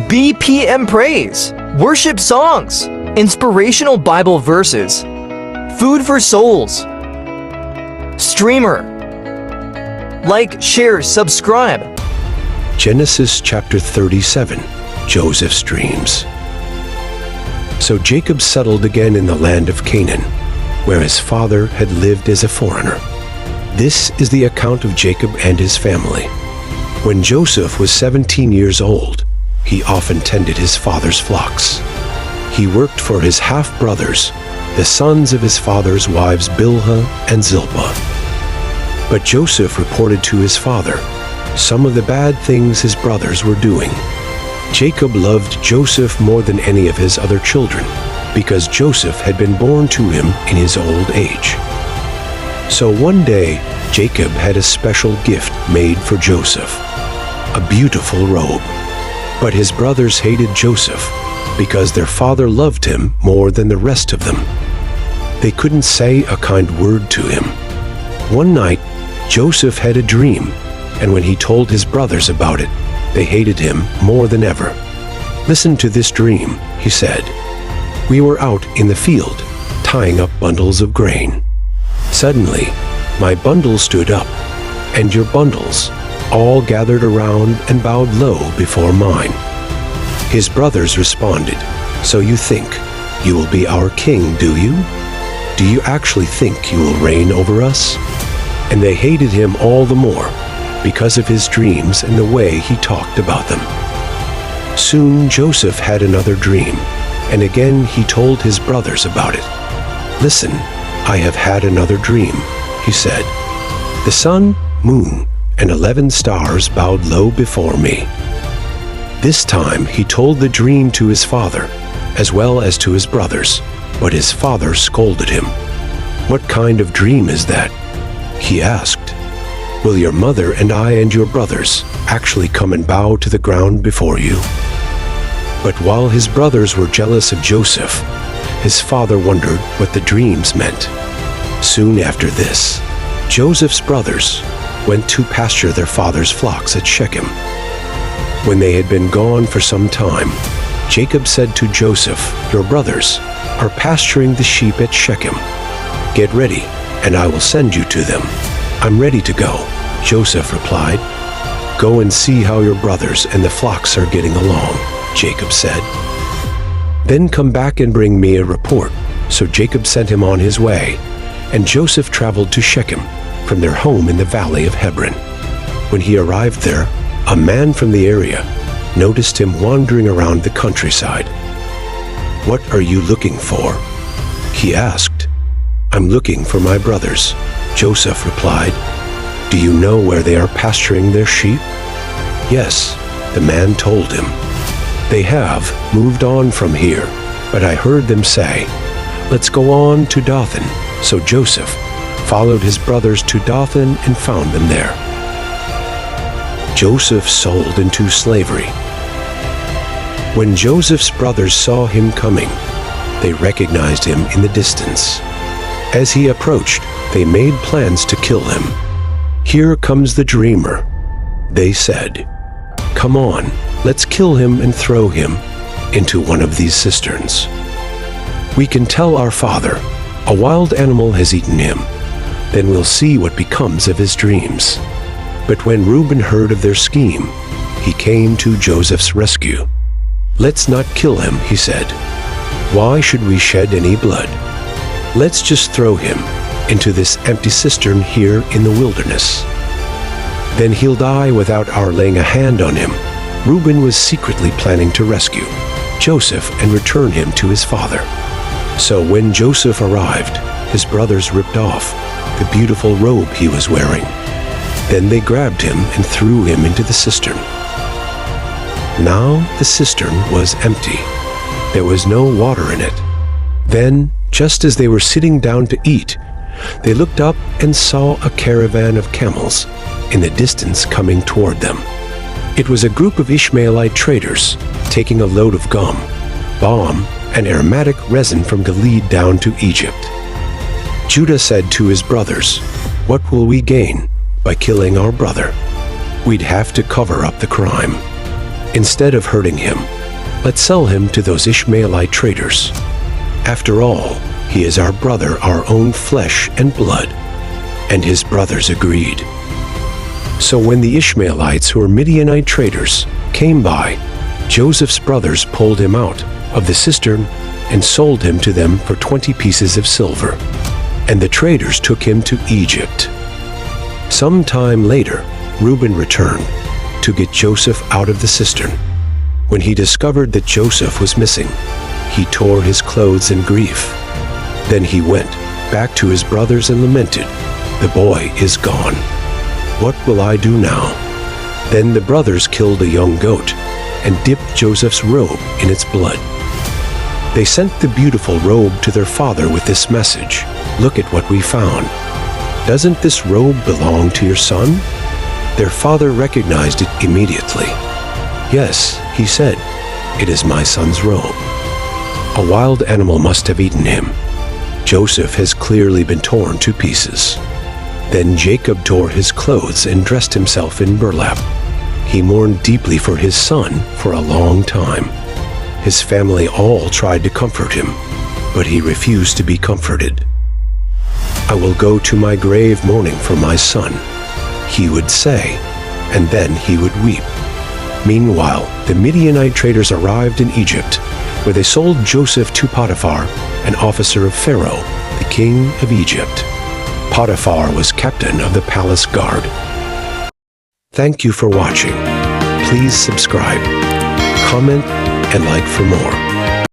BPM praise, worship songs, inspirational Bible verses, food for souls. Streamer. Like, share, subscribe. Genesis chapter 37, Joseph's dreams. So Jacob settled again in the land of Canaan, where his father had lived as a foreigner. This is the account of Jacob and his family. When Joseph was 17 years old, he often tended his father's flocks. He worked for his half-brothers, the sons of his father's wives Bilhah and Zilpah. But Joseph reported to his father some of the bad things his brothers were doing. Jacob loved Joseph more than any of his other children, because Joseph had been born to him in his old age. So one day, Jacob had a special gift made for Joseph, a beautiful robe. But his brothers hated Joseph because their father loved him more than the rest of them. They couldn't say a kind word to him. One night, Joseph had a dream, and when he told his brothers about it, they hated him more than ever. "Listen to this dream," he said. "We were out in the field, tying up bundles of grain. Suddenly, my bundle stood up, and your bundles all gathered around and bowed low before mine." His brothers responded, "So you think you will be our king, do you? Do you actually think you will reign over us?" And they hated him all the more because of his dreams and the way he talked about them. Soon Joseph had another dream, and again he told his brothers about it. "Listen, I have had another dream," he said. "The sun, moon, and 11 stars bowed low before me." This time he told the dream to his father, as well as to his brothers, but his father scolded him. "What kind of dream is that?" he asked. "Will your mother and I and your brothers actually come and bow to the ground before you?" But while his brothers were jealous of Joseph, his father wondered what the dreams meant. Soon after this, Joseph's brothers went to pasture their father's flocks at Shechem. When they had been gone for some time, Jacob said to Joseph, "Your brothers are pasturing the sheep at Shechem. Get ready, and I will send you to them." "I'm ready to go," Joseph replied. "Go and see how your brothers and the flocks are getting along," Jacob said. "Then come back and bring me a report." So Jacob sent him on his way, and Joseph traveled to Shechem from their home in the valley of Hebron. When he arrived there, a man from the area noticed him wandering around the countryside. "What are you looking for?" he asked. "I'm looking for my brothers," Joseph replied. "Do you know where they are pasturing their sheep?" "Yes," the man told him. "They have moved on from here, but I heard them say, 'Let's go on to Dothan.'" So Joseph followed his brothers to Dothan and found them there. Joseph sold into slavery. When Joseph's brothers saw him coming, they recognized him in the distance. As he approached, they made plans to kill him. "Here comes the dreamer," they said. "Come on, let's kill him and throw him into one of these cisterns. We can tell our father, a wild animal has eaten him. Then we'll see what becomes of his dreams." But when Reuben heard of their scheme, he came to Joseph's rescue. "Let's not kill him," he said. "Why should we shed any blood? Let's just throw him into this empty cistern here in the wilderness. Then he'll die without our laying a hand on him." Reuben was secretly planning to rescue Joseph and return him to his father. So when Joseph arrived, his brothers ripped off the beautiful robe he was wearing. Then they grabbed him and threw him into the cistern. Now the cistern was empty. There was no water in it. Then, just as they were sitting down to eat, they looked up and saw a caravan of camels in the distance coming toward them. It was a group of Ishmaelite traders taking a load of gum, balm, and aromatic resin from Gilead down to Egypt. Judah said to his brothers, "What will we gain by killing our brother? We'd have to cover up the crime. Instead of hurting him, Let's sell him to those Ishmaelite traders. After all, he is our brother, our own flesh and blood." And his brothers agreed. So when the Ishmaelites, who were Midianite traders, came by, Joseph's brothers pulled him out of the cistern and sold him to them for 20 pieces of silver. And the traders took him to Egypt. Some time later, Reuben returned to get Joseph out of the cistern. When he discovered that Joseph was missing, he tore his clothes in grief. Then he went back to his brothers and lamented, "The boy is gone. What will I do now?" Then the brothers killed a young goat and dipped Joseph's robe in its blood. They sent the beautiful robe to their father with this message, "Look at what we found. Doesn't this robe belong to your son?" Their father recognized it immediately. "Yes," he said, "it is my son's robe. A wild animal must have eaten him. Joseph has clearly been torn to pieces." Then Jacob tore his clothes and dressed himself in burlap. He mourned deeply for his son for a long time. His family all tried to comfort him, but he refused to be comforted. "I will go to my grave mourning for my son," he would say, and then he would weep. Meanwhile, the Midianite traders arrived in Egypt, where they sold Joseph to Potiphar, an officer of Pharaoh, the king of Egypt. Potiphar was captain of the palace guard. Thank you for watching. Please subscribe, comment, and like for more.